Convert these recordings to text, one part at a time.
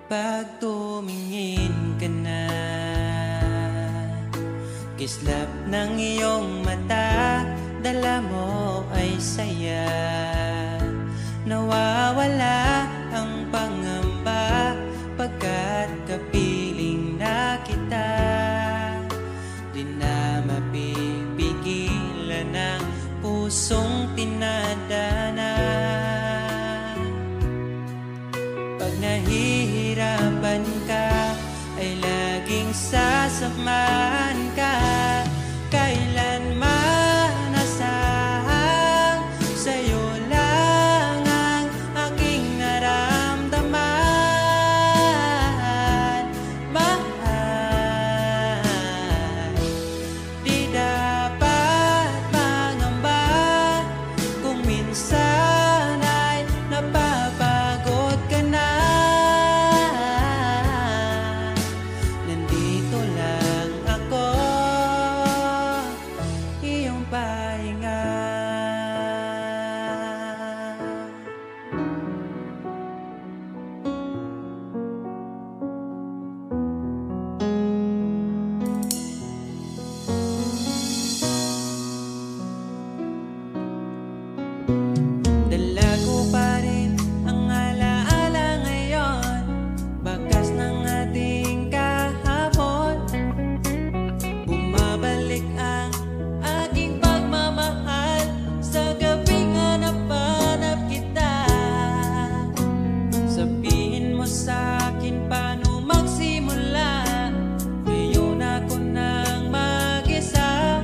Pag tumingin ka na, kislap ng iyong mata, dala mo ay saya. Nawawala ang pangamba pagkat kapiling na kita. Di na mapipigilan ang pusong tinadana. Pag nahihirapan ka, ay laging sasamahan ka. Kailanman asahang sa'yo lang ang aking naramdaman. Mahal, di dapat mangamba kung minsan ay napapagod ka na. Nandito lang ako, iyong pahinga. Dala ko pa rin ang alaala ngayon, bakas ng ating kahapon. Bumabalik ang aking pagmamahal sa gabing hanap-hanap kita. Sabihin mo sa'kin paano magsimula, ngayon ako nang mag-isa.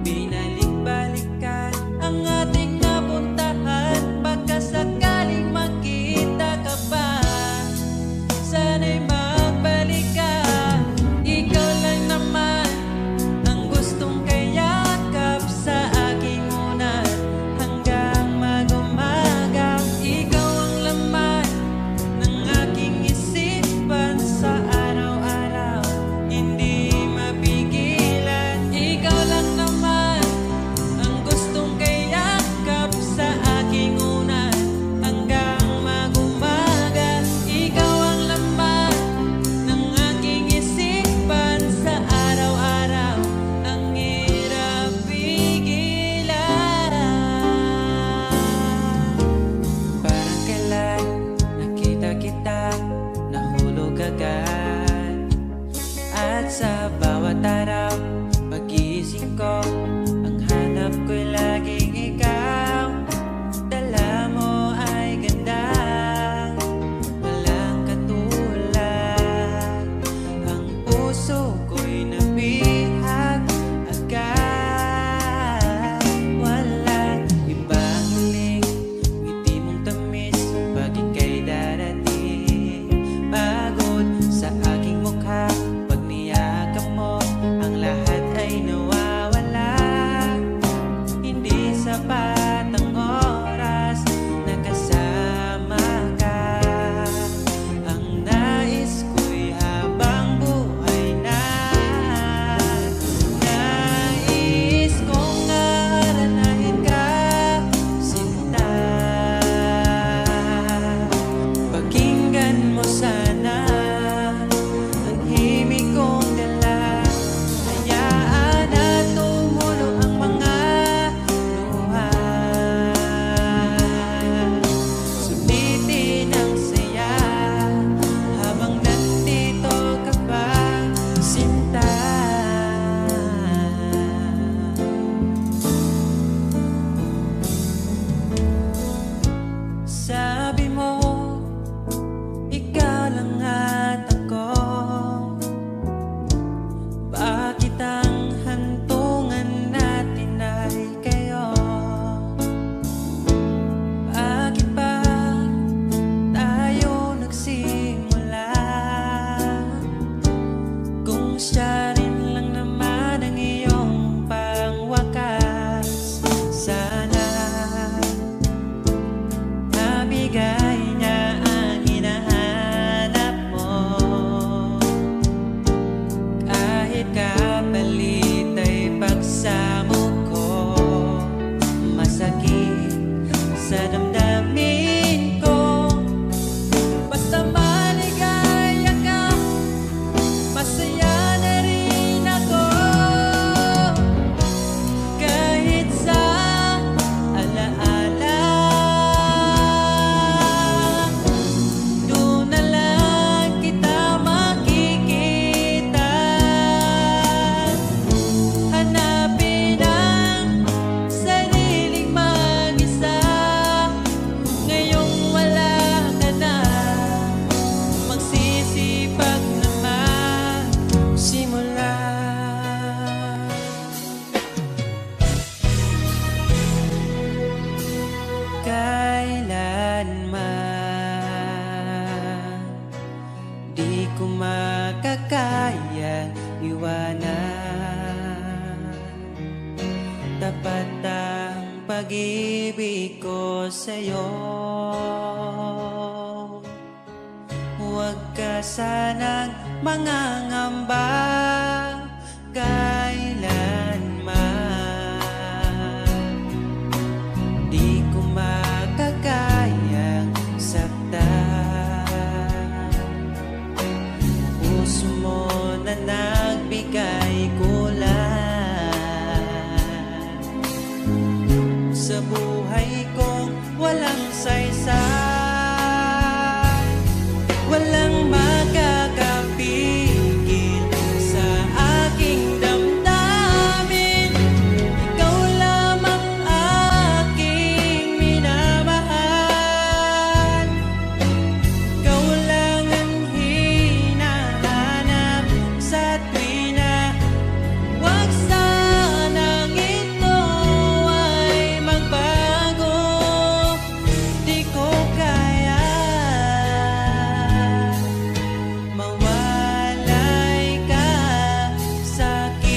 Binalik-balikan ang ating napuntahan, pagkasakaling makita ka pa. Sana'y magbalik ka, ikaw lang naman ang gustong kayakap sa aking unan hanggang mag-umaga. Ikaw ang laman ng aking isipan sa araw-araw, hindi mapigilan. Ikaw lang naman ang gustong kayakap sa aking unan hanggang mag-umaga. Ikaw ang laman ng aking isipan sa araw-araw, ang hirap pigilan. Parang kailan nakita kita, nahulog agad. At sa bawat araw, pagising ko, ang hanap ko'y laging ikaw. Dala mo ay ganda, walang katulad. Ang puso ko'y nabihag agad. Walang ibang hiling, ngiti mong tamis pag ika'y darating. Pagod sa aking mukha, pag niyakap mo, ang lahat ay nawawala. Hindi sapat ang oras na kasama ka. Ang nais ko'y habang buhay na. Nais kong aranahin ka, sinta. Pakinggan mo sana ang himig kong dala. Hayaan na tumulo ang mga luha. pag-ibig ko sa'yo. Huwag ka sanang mangangamba kailanman. Di ko makakayang saktan. Puso mo na nagbigay kulan sa buhay kong walang saysay. Walang makakapigil sa aking damdamin. Ikaw lamang aking minamahal. Ikaw lang ang hinahanap sa tuwi na wag sanang ito ay magbago. Di ko kaya mawalay ka sa'kin.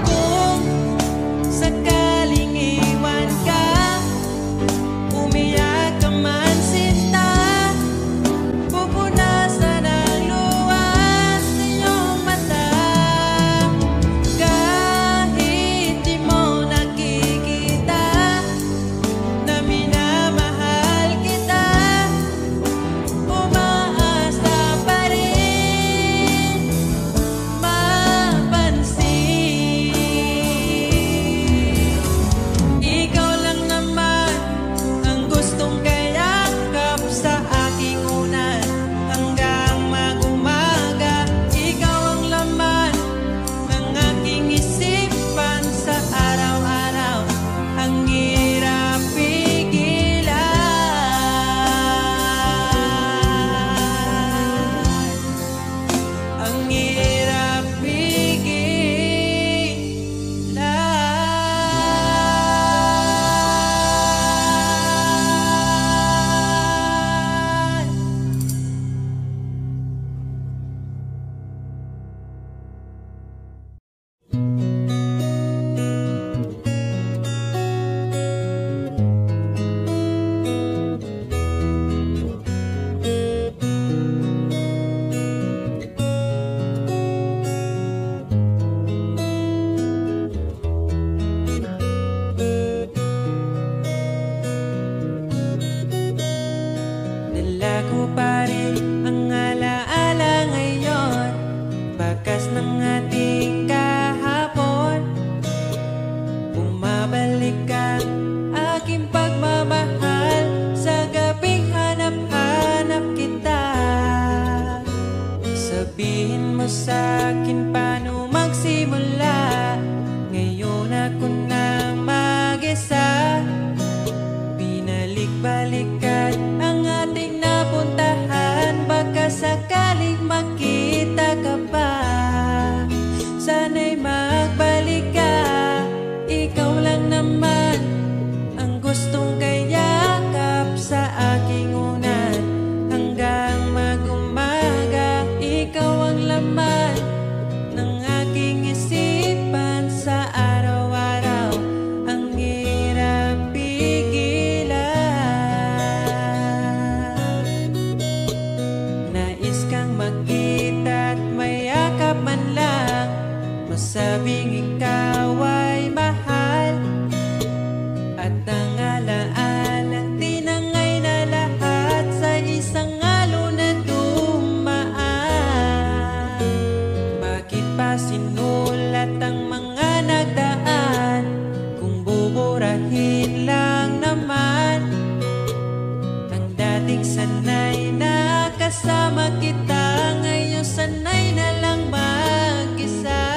Kung sakaling iwan ka, umiyak ka man sinta, pupunasan ang luha sa iyong mata. Kahit di mo nakikita na minamahal kita, umaasa pa rin mapansin. Ikaw lang naman ang gustong kayakap sa aking unan hanggang mag-umaga. Ikaw ang laman ng aking isipan sa araw-araw. Ang hirap pigilan. Ang hirap pigilan. Dala ko pa rin ang alaala ngayon, bakas ng ating kahapon. Bumabalik ka, aking pagmamahal, sa gabing hanap-hanap kita. Sabihin mo sa'kin paano magsimula, ngayon ako na mag-isa. Binalik-balikan ang ating napuntahan, baka sakaling makita ka pa. Sana'y magbalik ka, ikaw lang naman ang gustong kayakap sa aking unan hanggang mag-umaga. Ikaw ang laman ng aking isipan sa araw-araw. Ang hirap pigilan. Nais kang makita at mayakap man lang, masabing ikaw ay mahal. At ang alaala tinangay na lahat sa isang alon na dumaan. Bakit pa sinulat ang mga nagdaan kung buburahin lang naman ang dating sanay na kasama kita? Ngayon sanay na lang mag-isa.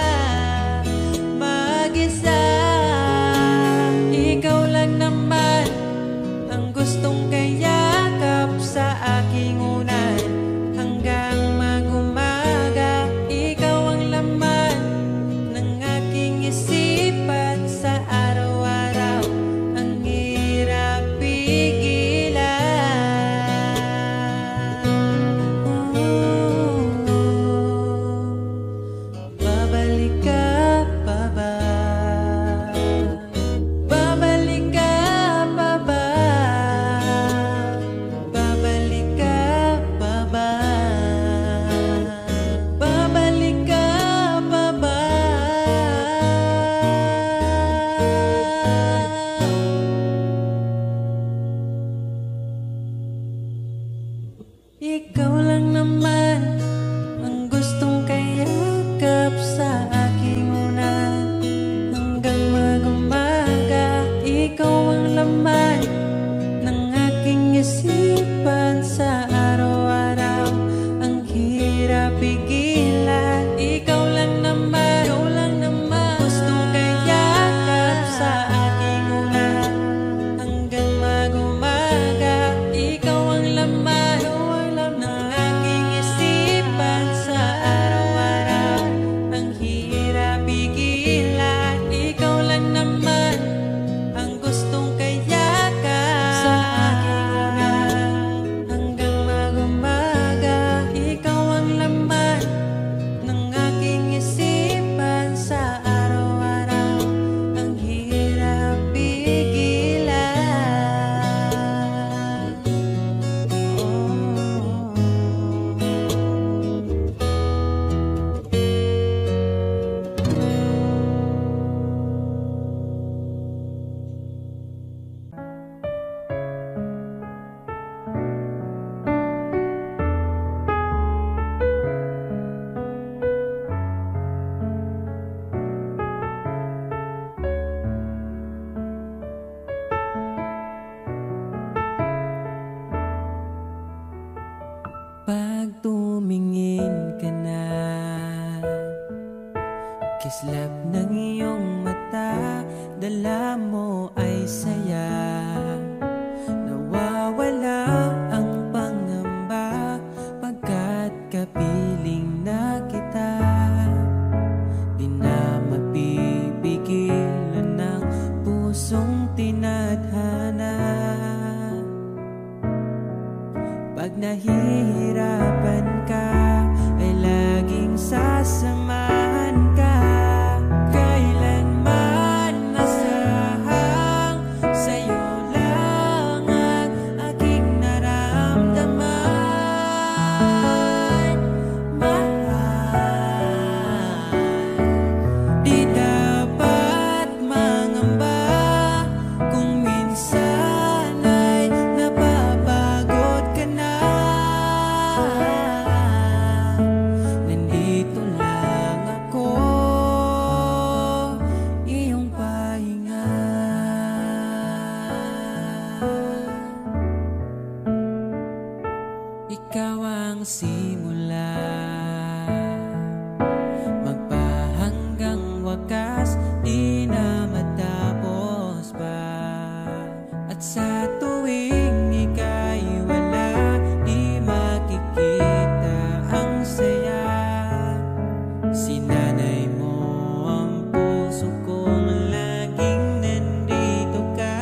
Ikaw lang naman ang gustong kayakap sa aking unan ikaw lang naman ang gustong kayakap sa aking unan. Hanggang mag-umaga, ikaw ang laman ng aking isipan sa araw-araw. Ang hirap pigilan, ikaw lang naman gustong kayakap sa aking unan. Hanggang mag-umaga, ikaw ang laman ng aking isipan sa araw-araw. Ang hirap pigilan, ikaw lang naman ang gustong kayakap sa aking unan. Hanggang mag-umaga, ikaw ang laman ng aking isipan sa araw-araw. Ang hirap pigilan. Pag tumingin ka na, kislap ng iyong mata, dala mo ay saya. Nawawala ang pangamba pagkat kapiling na kita. Di na mapipigilan ng pusong tinadhana. Pag nahihirapan ka, ay laging sasamahan ka. Kailanman masahang sa'yo lang ang aking naramdaman. Mahal, di dapat mangamba kung minsan ay napapagod ka na. Nandito lang ako, iyong pahinga. Ikaw ang simula, magpahanggang wakas, di na matapos pa. At sa tuwing ika'y wala, di makikita ang saya. Sinanay mo ang puso kong laging nandito ka.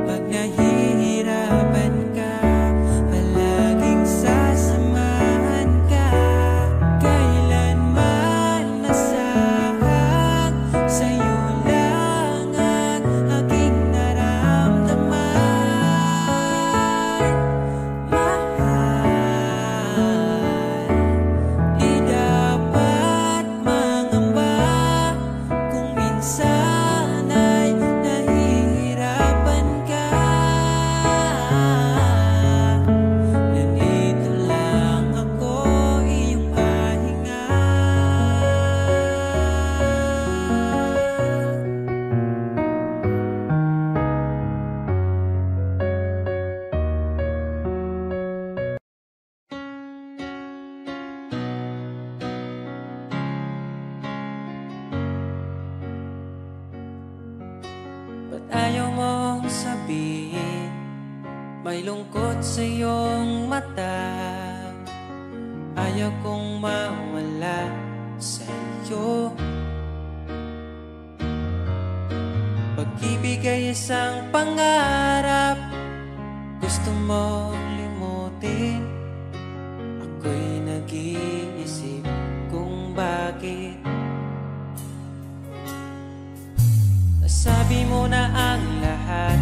Pag nahihirapan ka, palaging sasamahan ka. Kailanman masahang sa'yo lang ang aking naramdaman. Mahal, di dapat mangamba kung minsan ay nahihirapan ka. Nandito lang ako, iyong pahinga. Ba't ayaw mong sabihin may lungkot sa iyong mata? Ayaw kong mawala sa iyo. Pag-ibig ay isang pangarap, gusto mo limutin. Ako'y nag-iisip kung bakit. Nasabi mo na ang lahat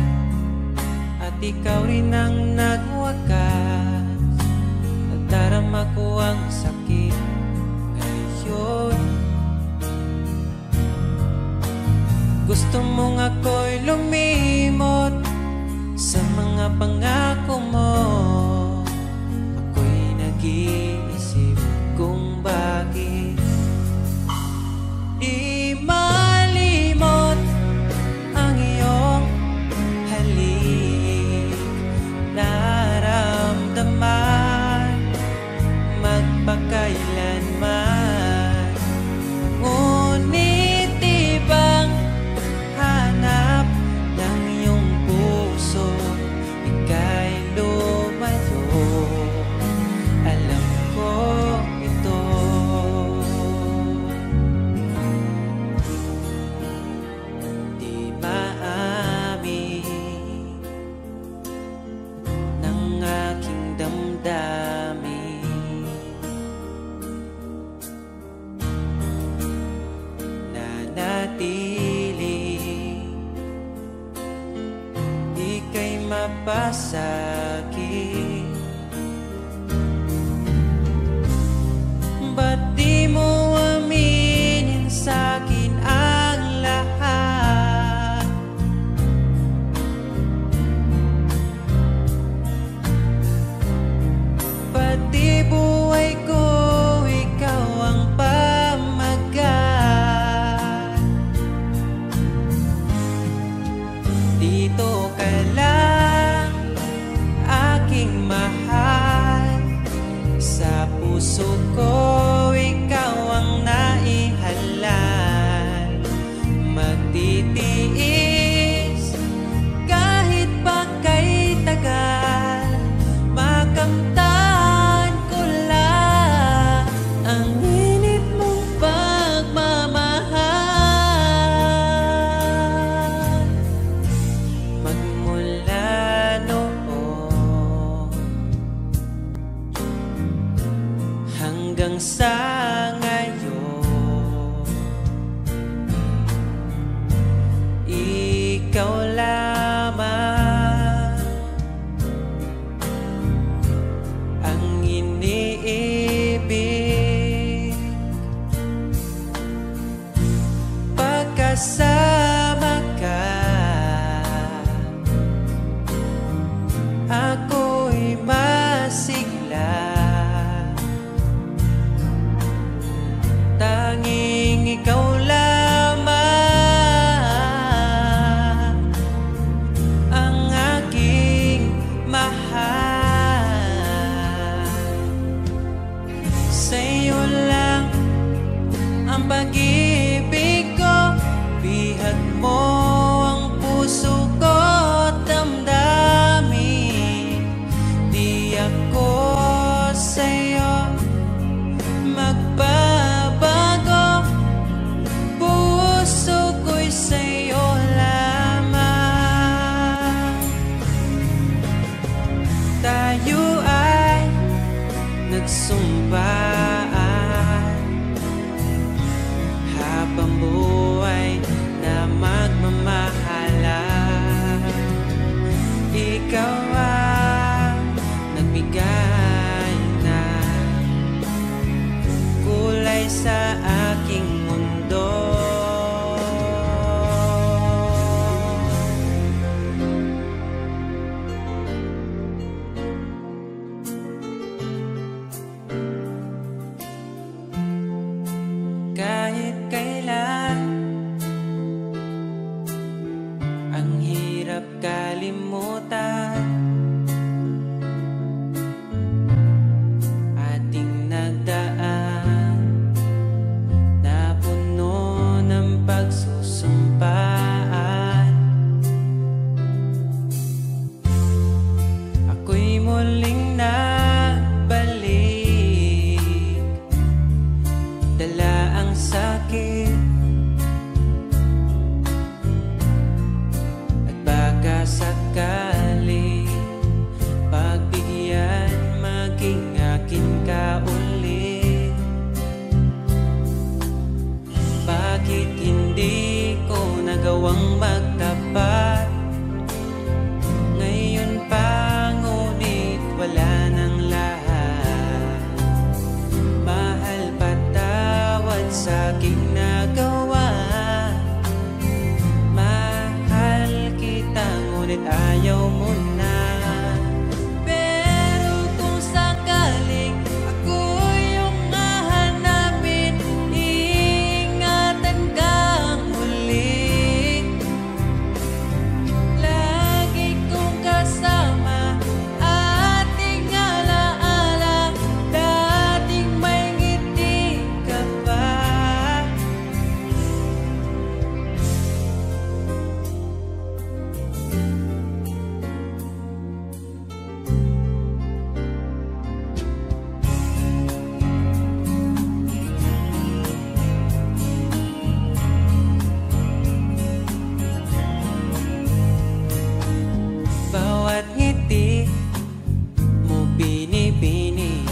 at ikaw rin ang nagwakas. Nadarama ko ang sakit ngayon. Gusto mong ako'y lumimot sa mga pangako mo. hanggang sa ngayon. Ikaw lamang ang iniibig. Pagkasama ka, ako'y masigla. Tanging ikaw lamang ang aking mahal. Sa'yo lang ang pag-ibig ko, bihag mo ang puso ko't damdamin. Di ako sa'yo magbabago, puso ko'y sa'yo lamang. Tayo ay nagsumpaan habang buhay na magmamahalan. Ikaw ang nagbigay ng kulay sa aking mundo. Kahit kailan ang hirap kalimutan, ating nagdaan na puno ng pagsusumpaan. Ako'y muling nabalik, dala ang sakit at baka sakali pagbigyan maging akin ka ulit. Bakit hindi ko nagawang magtapat ngayon pa, ngunit wala nang lahat. Mahal, patawad sa aking nagawa. Mahal kita, ngunit ayaw mo na. Pero kung sakaling ako yung hahanapin, iingatan kang muli. Lagi kong kasama, ating alaala, dating may ngiti ka pa. Bawat ngiti mo binibini,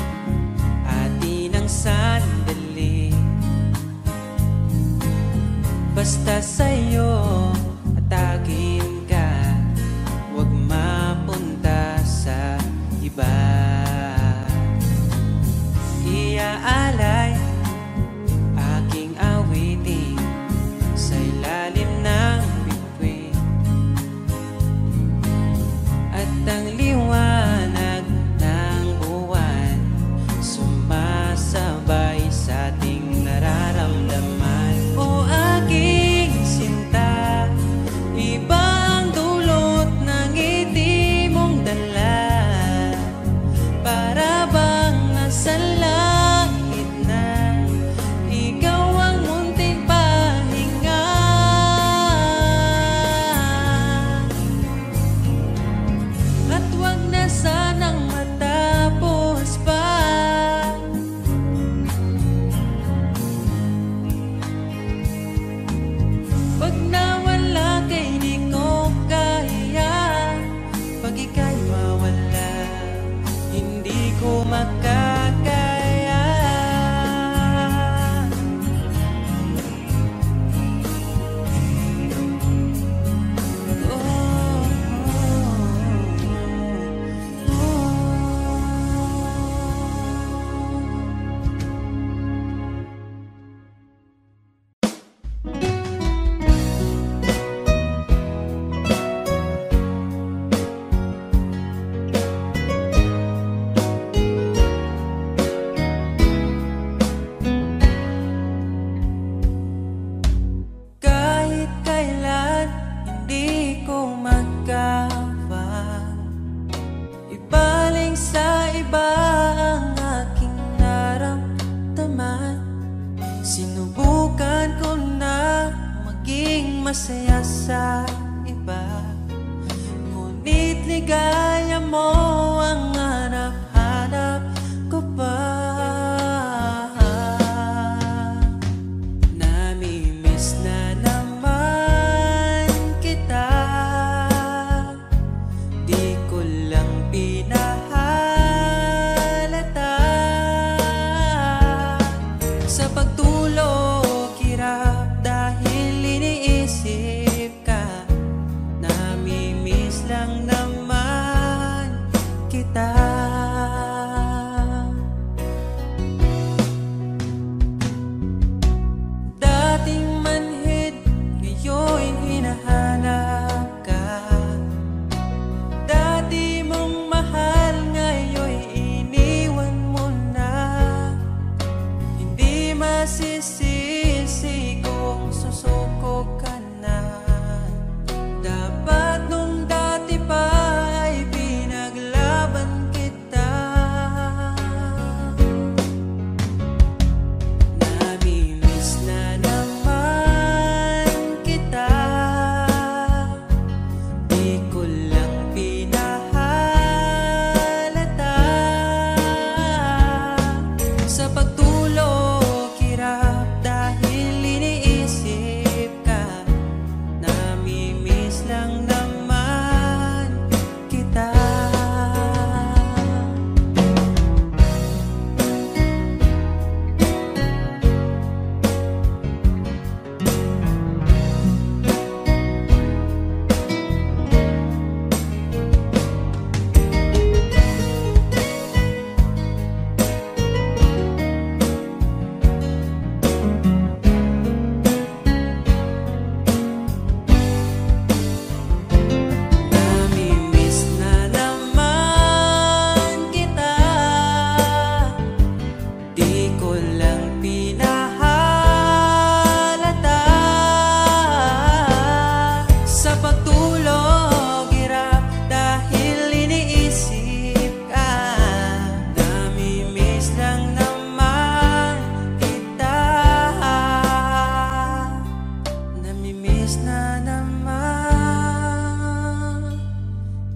atin ang sandali. Basta sa'yo atakin ka, huwag mapunta sa iba. Iaalay aking awitin sa ilalim ng bituin, at ang liwanag ng buwan sumasabay sa ating nararamdaman. O aking sinta, ibang dulot ng ngiti mong dala. masaya sa iba, ngunit ligaya mo ang hanap-hanap ko pa. Namimiss na naman kita, di ko lang pinahalata. Sa pagtulog hirap dahil iniisip ka, namimiss lang naman kita. Dating manhid, ngayon hinahanap ka. Dati mong mahal, ngayon iniwan mo na. Hindi masisisi kung susuko ka na. Dapat nung dati pa ay pinaglaban kita. Namimiss na naman kita, di ko lang pinahalata. Sa pagtulog hirap dahil iniisip ka, namimiss lang naman kita. Namimiss na naman kita, di ko lang pinahalata. Sa pagtulog hirap dahil iniisip ka, namimiss lang naman kita. Namimiss na naman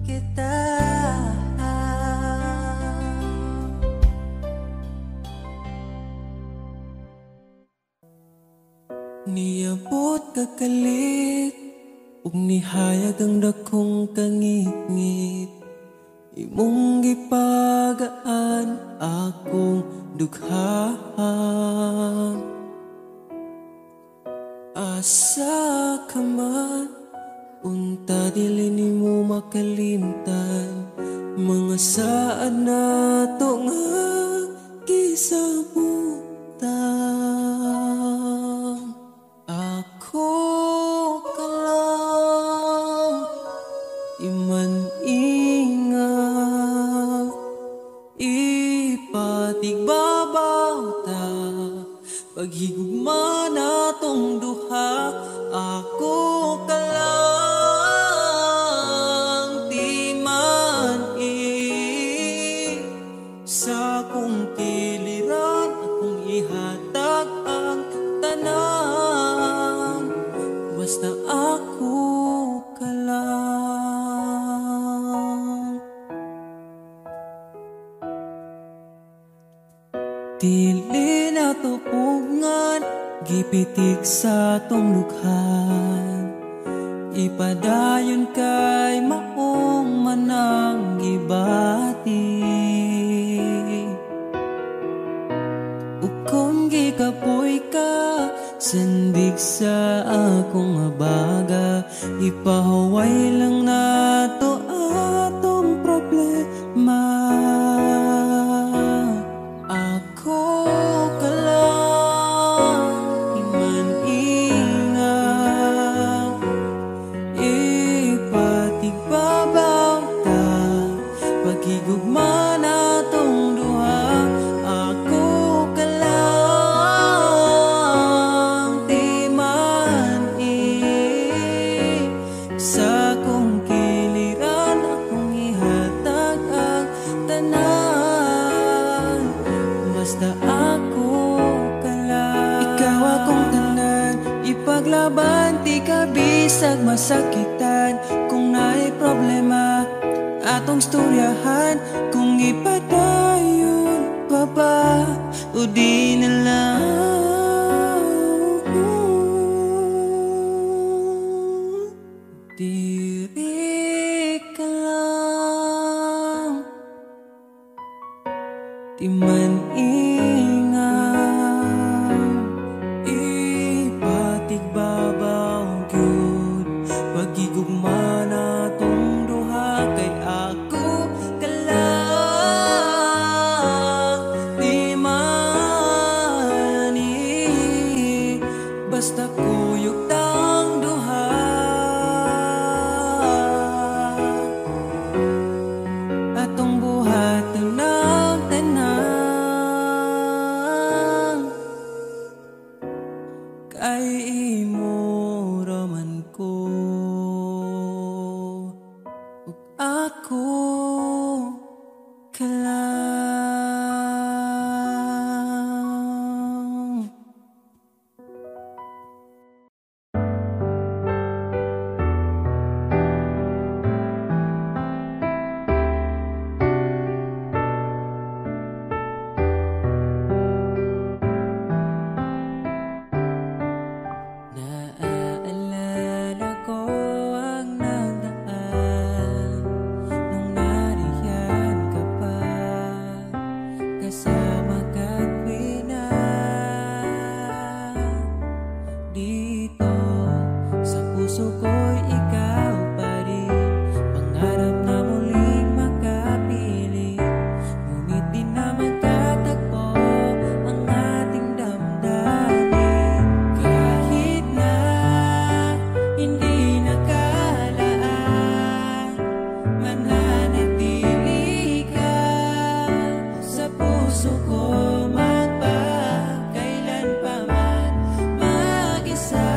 kita. Niabot kakalit ug nihayag ang dakong kangit-ngit, imong gipagaan akong dughaan. Asa ka man, unta dili nimo makalimtan, mga saad nato nga gisabutan. Ako ka lang iman-ingat, ipatigbabaw ta, paghigugma natong duha. Ako ka lang di man-i, sa kong kiliran akong ihatag ang tanan, basta ako ka lang. Dili na tupugngan, gipitik sa tong lukhan, ipadayon kay maong manang gibati. Ukon gikapoy ka, sandig sa akong abaga, ipahuway lang nato atong problema. Ako ka lang iman-ingat, ipatigbabaw ta, paghigugma natong duha. Ako ka lang di man-i, sa kong kiliran akong ihatag ang tanan, basta ako ka lang. Ikaw akong tanan, ipaglaban ti kabi bisag masakitan, kung naay problema atong storyahan, kung ipadayon pa ba o di na lang. Diri ka lang, di man ingan, ipatigbabaw gyud pagigugma natong duha, kay ako ka lang. Di man basta kuyog tang duha, atong buhat ng tanan, kay imo raman ko ug ako ka lang. Naaalala ko ang nagdaan nung nariyan ka pa, kasama ka't wina dito sa puso ko'y ikaw pa rin. Pangarap na muling makapiling, ngunit di na magtatagpo ang ating damdamin. Kahit na hindi nakalaan, mananatili ka sa puso ko, magpakailan pa man. Mag-isa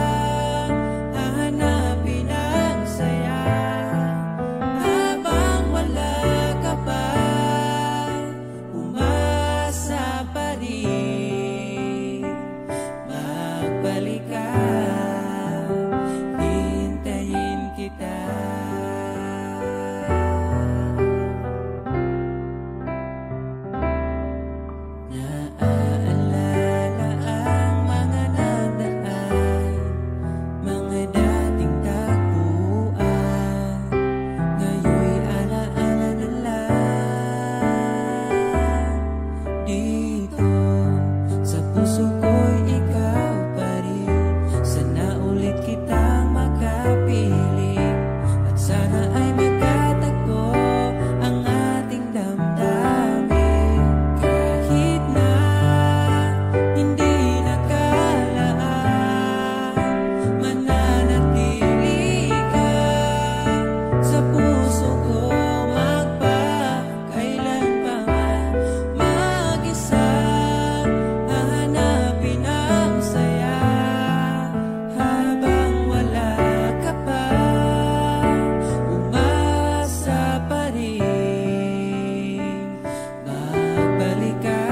hahanapin ang saya, habang wala ka pa, umasa pa rin. Magbalik ka, hintayin kita. Naaalala ang mga nagdaan, mga dating tagpuan, ngayon'y alaala na lang. Dito sa puso ko'y ikaw pa rin, sana ulit kitang makapiling, at sana ay magkatagpo ang ating damdamin. Kahit na hindi nakalaan, mananatili ka sa puso ko, magpakailan pa man. Mag-isa hahanapin ang saya, habang wala ka pa, umasa pa rin. Magbalik ka,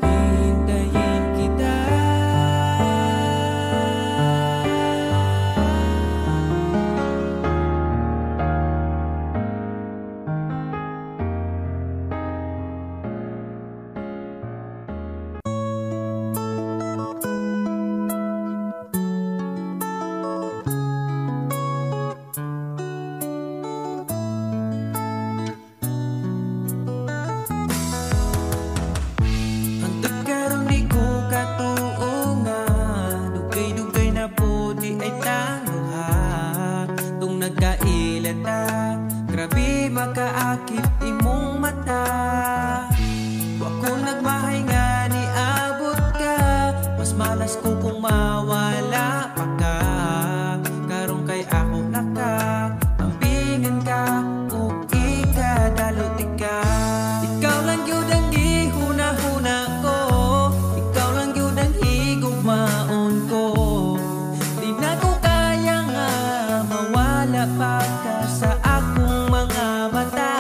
hintayin kita. Hangtod karon di ko katuo nga, dugay-dugay na po di ay tangha. Tung nagkailata, grabe makaakit imong mata. Wa ko nagmahay nga niabot ka, mas malas ko kung mawala pa ka. Karon kay ako naka ambingan ka, ug ikadalot ka. Ikaw lang gyud ang gihuna-huna ko, ikaw lang gyud ang higugmaon ko. Di na ko kaya nga mawala pa ka sa akong mga mata.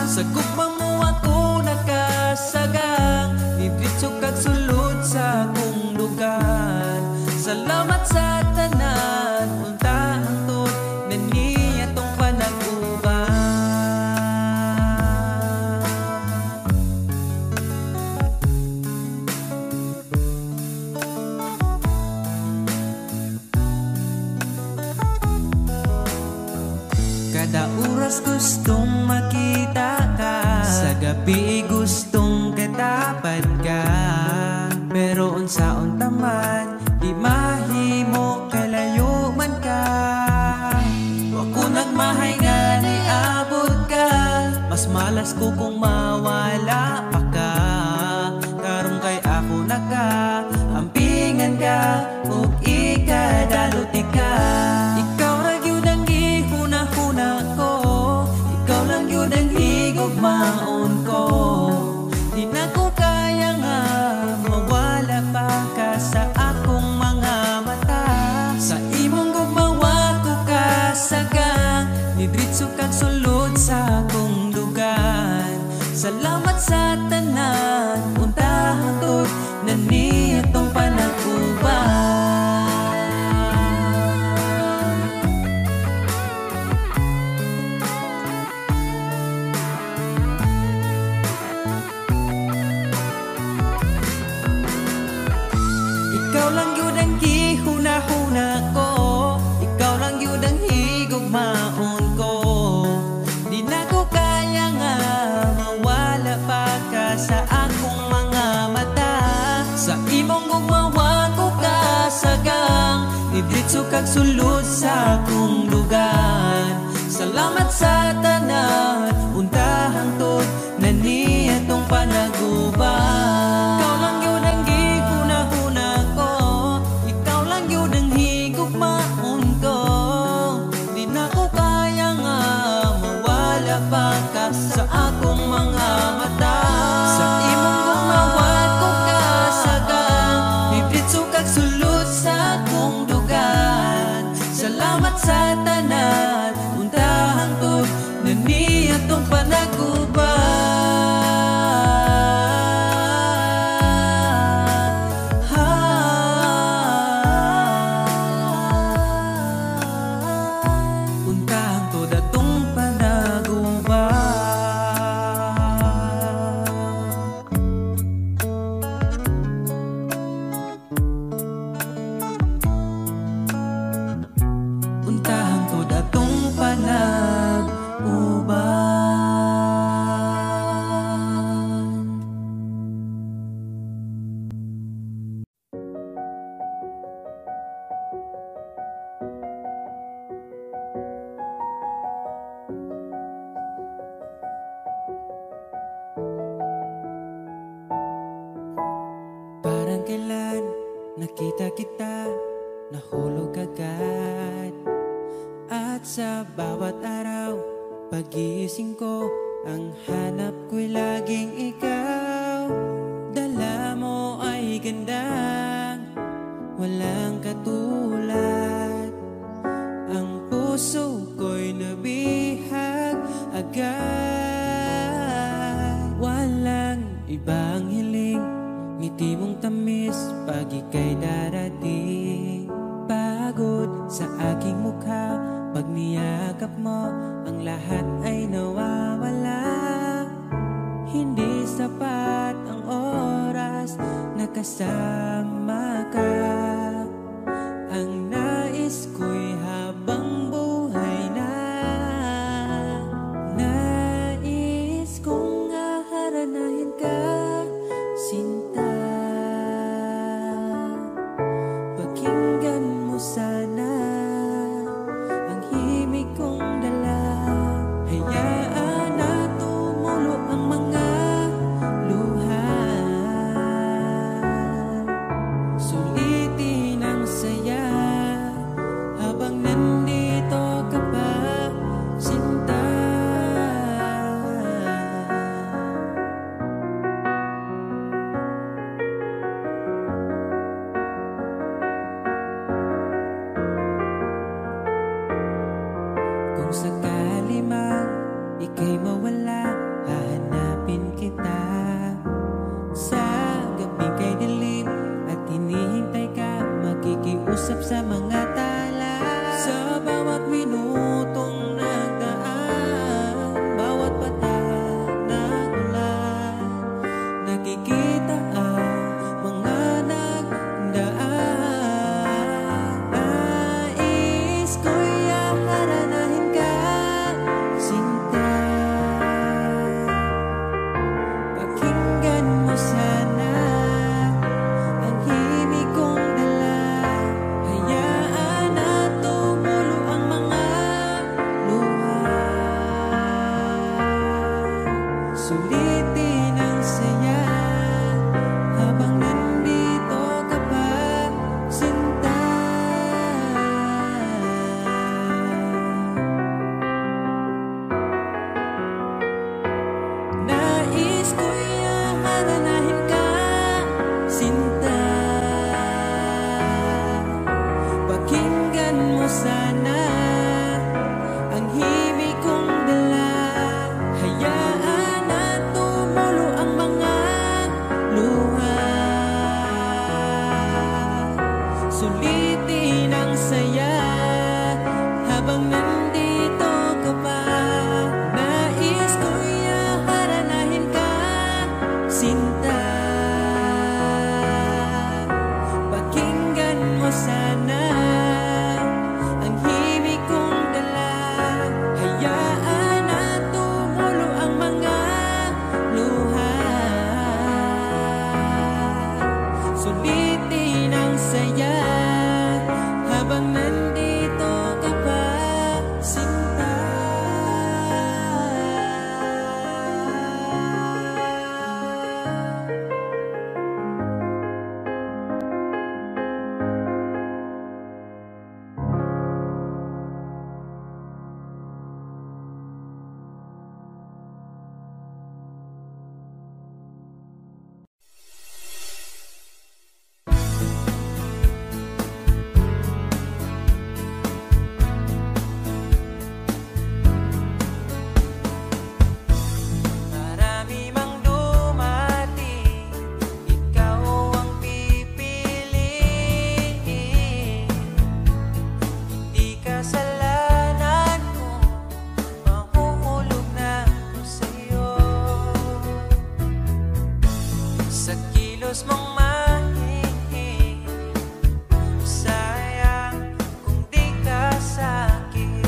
Sa gugma mo ako nakasagang, diretso kag sulod sa akong lugar. Sa Labi gustong katapan ka, pero unsaon taman di mahimo kalayo man ka. Ako nagmahay nga ni abot ka, mas malas ko kung mawala pa ka. Karong kay ako naka ampingan ka, ug ikadaluti ka. Ikaw ra gyud ang gihuna-huna ko, ikaw lang gyud ang higugmaon ko. Di na ko kaya nga mawala pa ka sa akong mga mata. Sa imong gugmawa ko kasagang, nidritso kag sulod sa akong dugan. Salamat sa tanan, untahan to na nitong panagkuban. Ikaw lang yun ang gihuna-huna ko, ikaw lang yun ang higugmaon ko. Di na ko kaya nga mawala pa ka sa akong mga mata. Sa imong gugmawa ko kasagang, idritso kag sulod sa akong lugar. Salamat sa tanan, untahang tot na niyatong panaguban. Ikaw lang yun ang gihuna-huna ko, ikaw lang yun ang higugmaon ko. Di na ko kaya nga mawala pa ka sa akong mga mata. Sa imong gumawa ko kasagang, nidritso kag sulod sa akong dugan. Salamat sa tanan, untahang to na niyatong panaguban. Untahang to datong panaguban. Untahang to datong panaguban. Parang kailan nakita kita, nahulog agad. At sa bawat araw, pagising ko, ang hanap ko'y laging ikaw. Dala mo ay gandang walang katulad. Ang puso ko'y nabihag agad. Walang ibang hiling, ngiti mong tamis pag ika'y darating. Pagod sa aking mukha, pag niyakap mo, ang lahat ay nawawala. Hindi sapat ang oras na kasama ka. Ang nais ko'y habang buhay na. Nais kong aharanahin ka, sinta. Pakinggan mo sana ang himig kong dala. Hayaan na tumulo ang mga luha. Sulit Sulitin ang saya habang nandito ka pa, sinta. Nais ko'y haranahin ka, sinta. Pakinggan mo sana ang himig kong dala. Hayaan na tumulo ang mga luha. Sulitin ang saya habang nandito ka pa. Nais ko'y haranahin ka, sinta. Pakinggan mo sana ang himig kong dala. Hayaan na tumulo ang mga luha. Sulitin ang saya habang nandito ka pa, sinta. Marami mang dumating, ikaw ang pipiliin. Hindi kasalanan ko, mahuhulog na ako sa'yo. Sa kilos mong mahihing, sayang kung di ka sa'kin.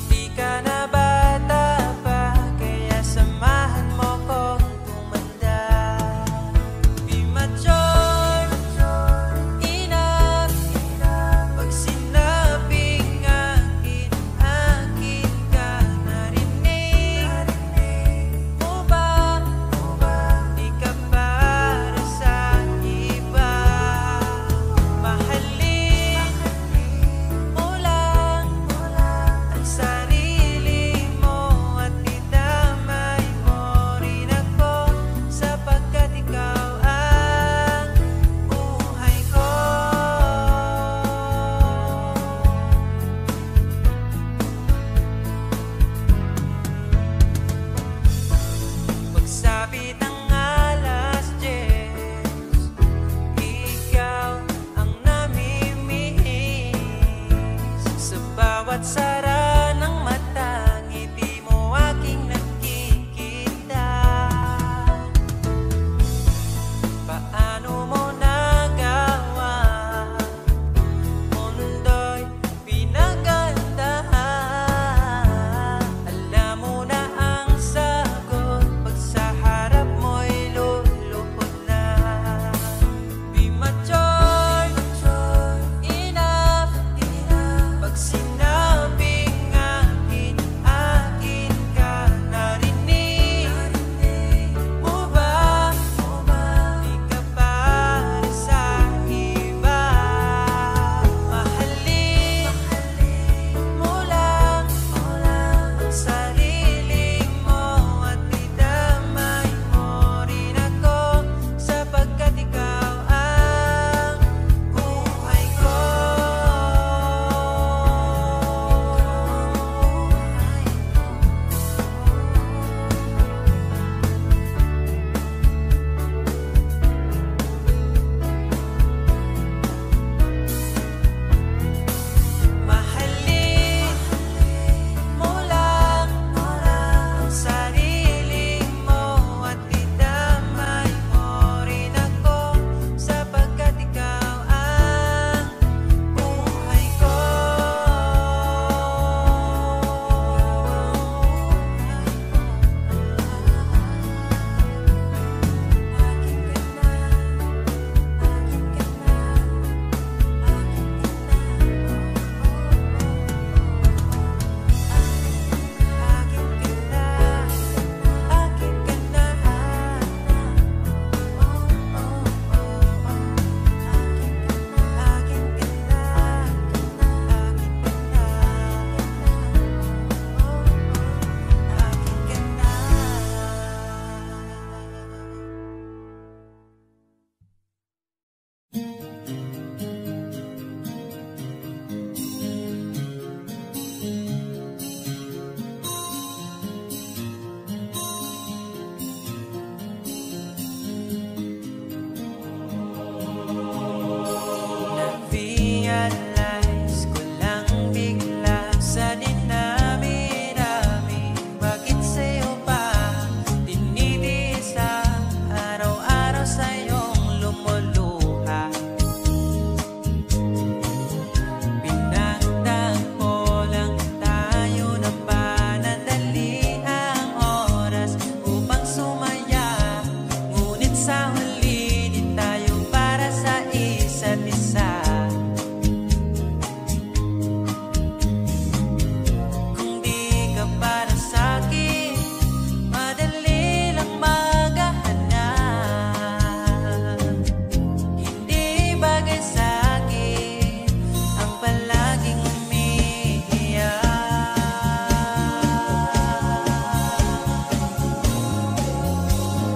Di ka na bata pa, kaya samahan mo kong tumanda. Di mature enough pag sinabing akin, akin ka. Narinig mo ba? Di ka para sa iba. Mahalin mo lang ang sarili mo at idamay mo rin ako, sapagkat ikaw ang buhay ko. Pagsapit ng alas 10, ikaw ang namimihis. Sa bawat sara ng mata, ngiti mo aking nakikita. Paano mo nagawa? Mundo'y pinagandahan. Alam mo na ang sagot pag sa harap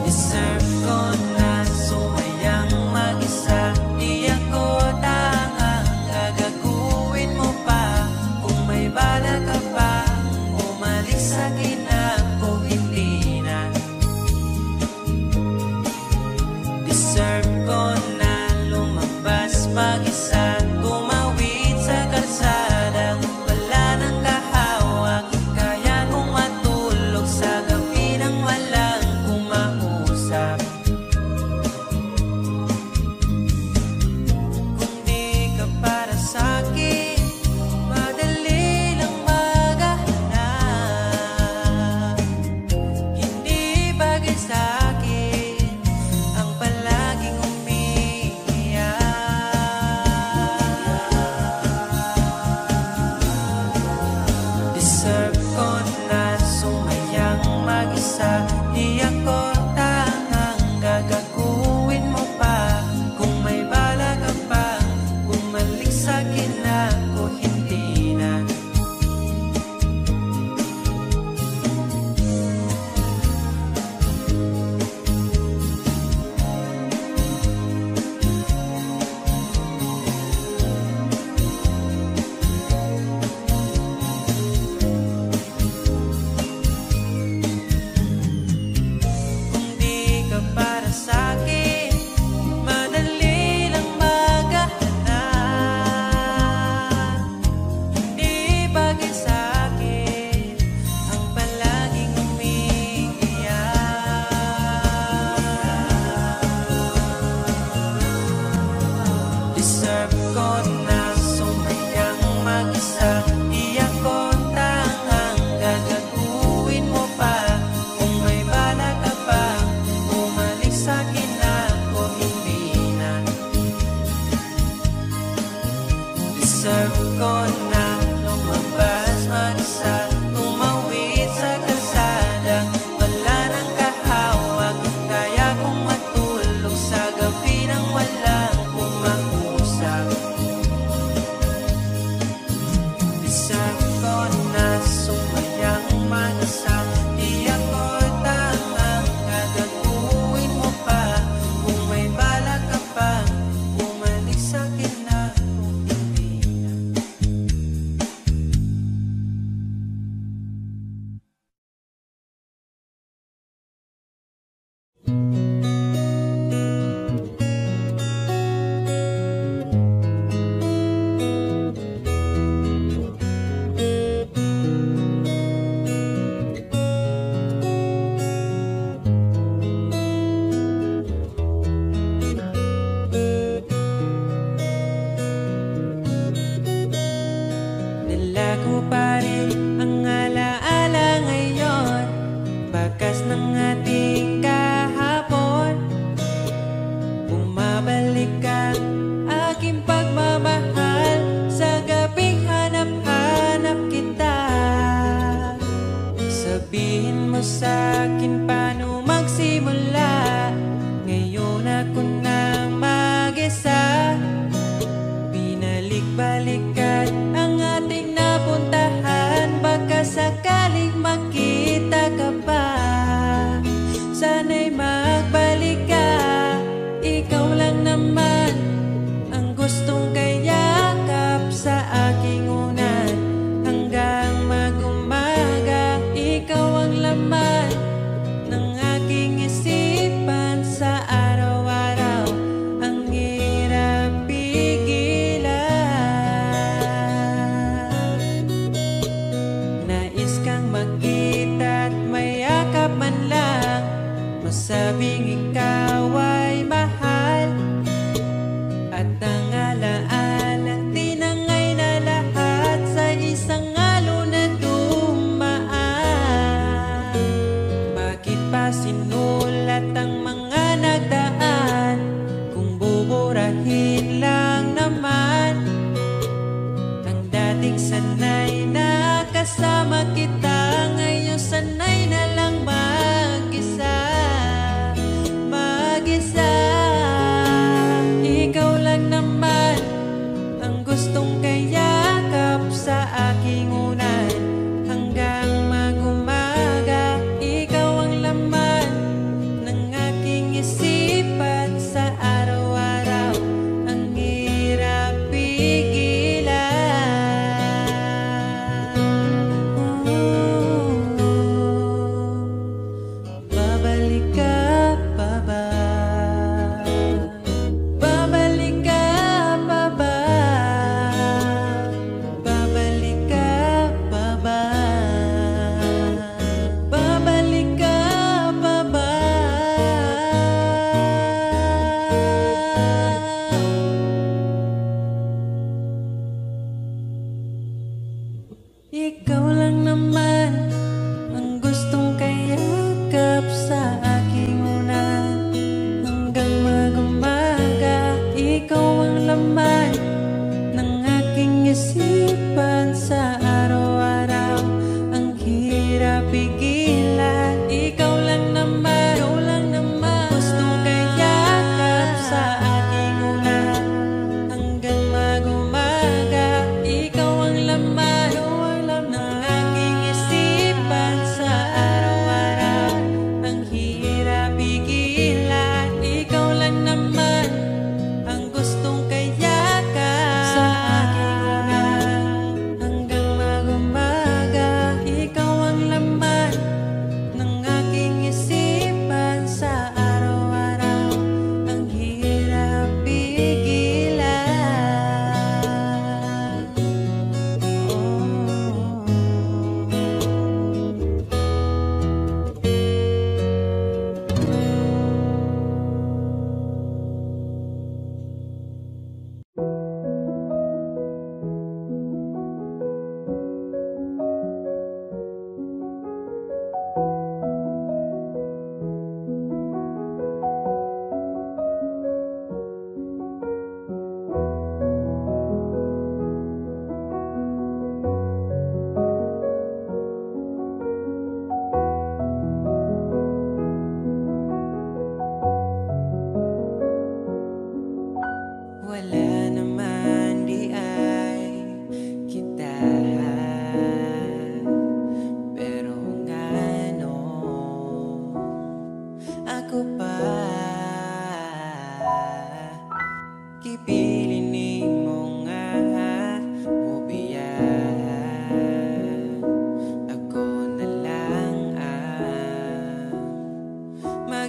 Deserve ko na sumayang mag-isa. Di ako tangang gagaguhin mo pa. Kung may bala ka pa umalis sa'kin ako, hindi na. Deserve ko na lumabas mag-isa, tumawid sa kalsadang wala nang kahawak. Kaya kong matulog sa gabi nang walang kumausap. Kung di ka para sa'kin, madali lang maghahanap. Hindi bagay sa'kin ang palaging umiiyak. Deserve ko na sumayang mag-isa. Di ako tangang gagaguhin mo pa. Kung may bala ka pa bumalik sa'kin ako, hindi na. Kung di ka para sa'kin, madali lang maghahanap. Hindi bagay sa'kin ang palaging umiiyak. Deserve ko na sumayang mag-isa. Di ako tangang gagaguhin mo pa. Kung may bala ka pa bumalik sa'kin ako, hindi na. Deserve ko na lumabas mag-isa, tumawid sa kalsadang wala nang kahawak. Kaya kong matulog sa gabi nang walang kumausap. Deserve ko na sumayang mag-isa. Di ako tangang gagaguhin mo pa. Kung may bala ka pa bumalik sa'kin ako, hindi na. Dala ko pa rin ang alaala ngayon, bakas ng ating kahapon. Bumabalik ka, aking pagmamahal, sa gabing hanap-hanap kita. Sabihin mo sa'kin paano magsimula. Ngayon ako nang mag-isa. Binalik-balikan ang ating napuntahan, baka sakaling makita ka pa. Sana'y magbalik ka, ikaw lang naman ang gustong kayakap sa aking unan. Hanggang mag-umaga, ikaw ang laman ng aking isipan sa araw-araw. Ang hirap pigilan. Nais kang makita at mayakap man lang, masabing ikaw ay mahal. At ang alaalang tinangay na lahat sa isang alon na dumaan. Bakit pa sinulat ang mga nagdaan kung buburahin lang naman? Ang dating sanay na kasama kita, ngayon sanay na lang mag-isa. Mag-isa. Ikaw lang naman ang gustong kayakap sa aking unan. Hanggang mag-umaga, ikaw ang laman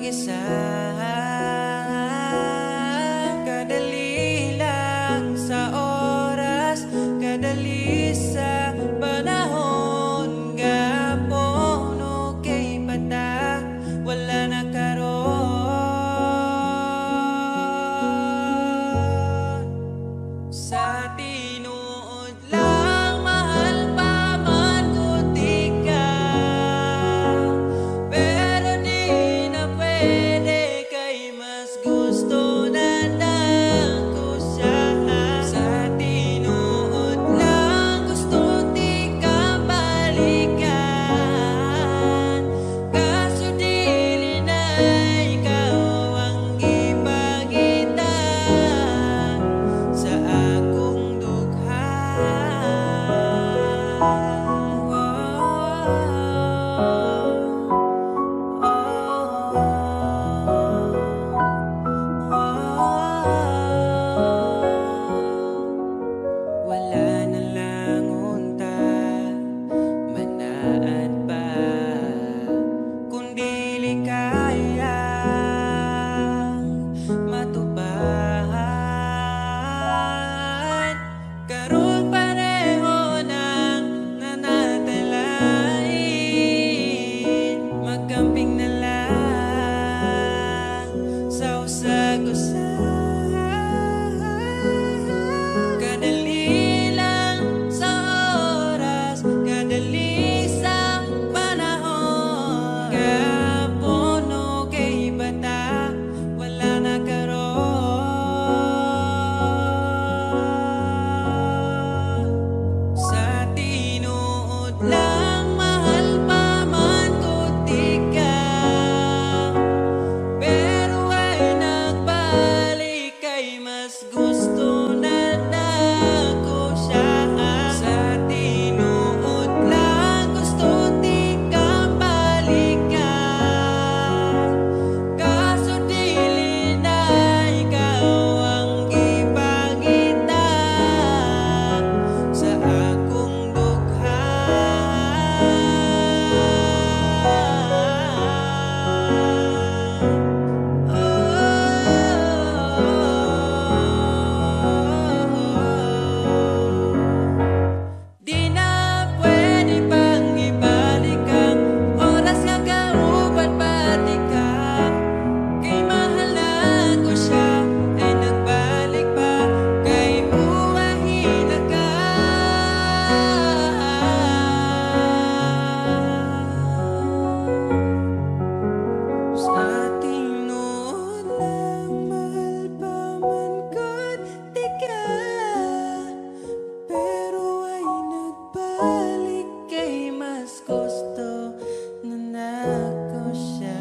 mag-isa. Kadali lang sa oras, kadali sa panahon, gapon o kay bata, wala na karon. Sa tinuod lang mahal pa man ko ka, pero di na pwede kay mas gusto na ko siya. Sa tinuod lang gusto di ka balikan, kaso dili na ikaw ang gipagitan sa akong dugha. Wala na lang unta manaad pa, kung dili kayang matubahan. Karon pareho nang nanatalain, magkamping na lang sa usag-usag. Kadali lang sa oras, kadali sa panahon, gapon o kay bata, wala na karon. Sa tinuod lang mahal pa man ko ka, pero ay nagbalik kay mas gusto na ko siya. Sa tinuod lang gusto di ka balikan, kaso dili na ikaw ang gipagitan sa akong dugha. Di na pwede pang ibalik ang oras nga kauban pati ka, kay mahal na ko siya ay nagbalik pa, kay uwahin na ka. Sa tinuod lang mahal pa man ko ka, pero ay nagbalik kay mas gusto na ko siya.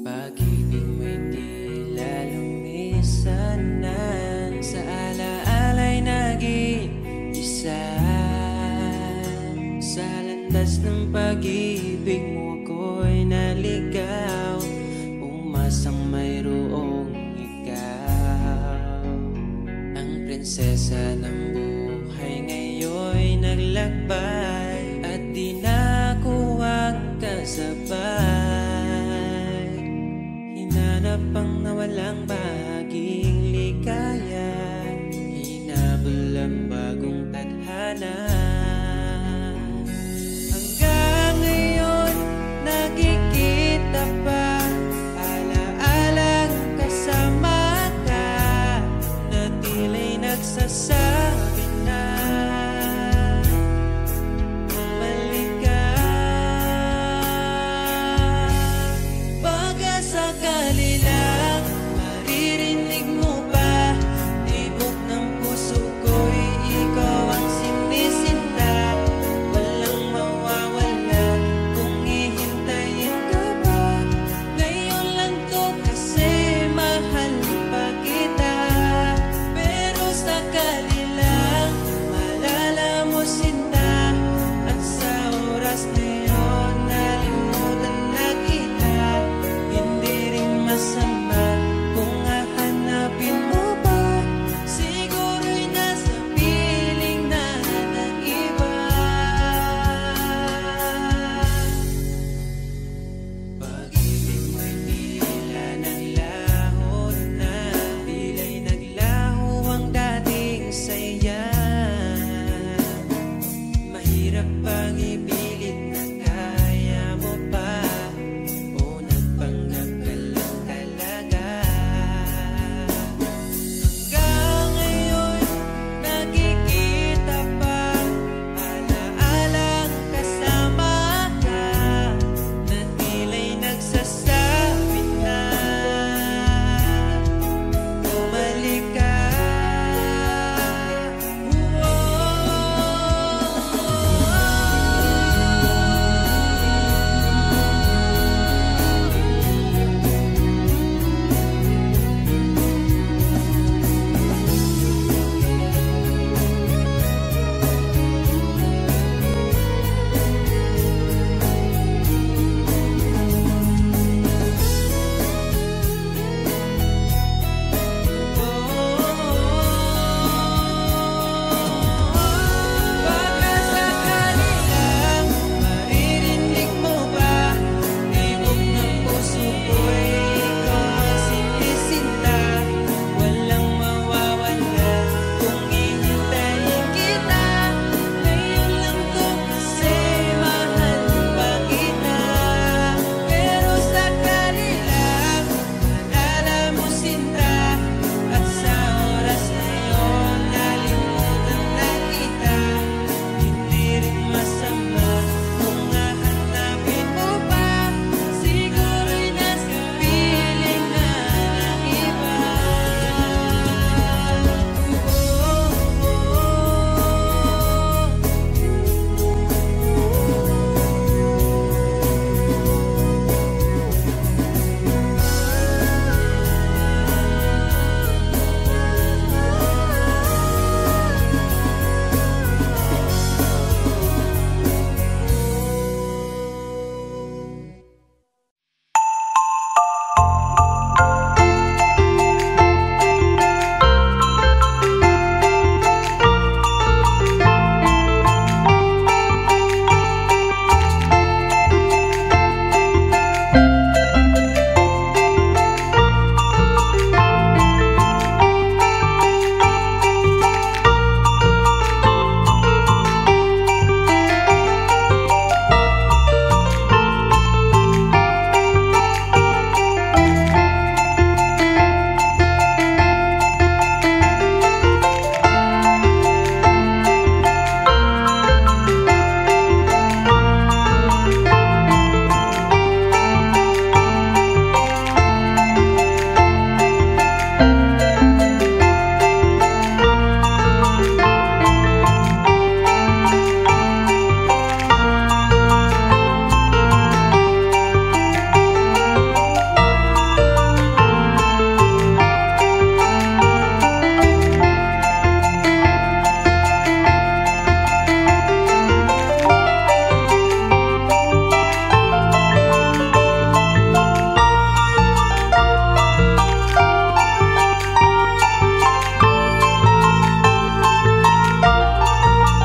Pag-ibig mo'y di lalumisanan, sa alaala'y naging isa. Sa landas ng pag-ibig mo ako'y naligaw, umasang mayroong ikaw. Ang prinsesa ng buhay ngayon'y naglakbay, at di na ako ang kasabay. Hinanap ang nawalang bahay,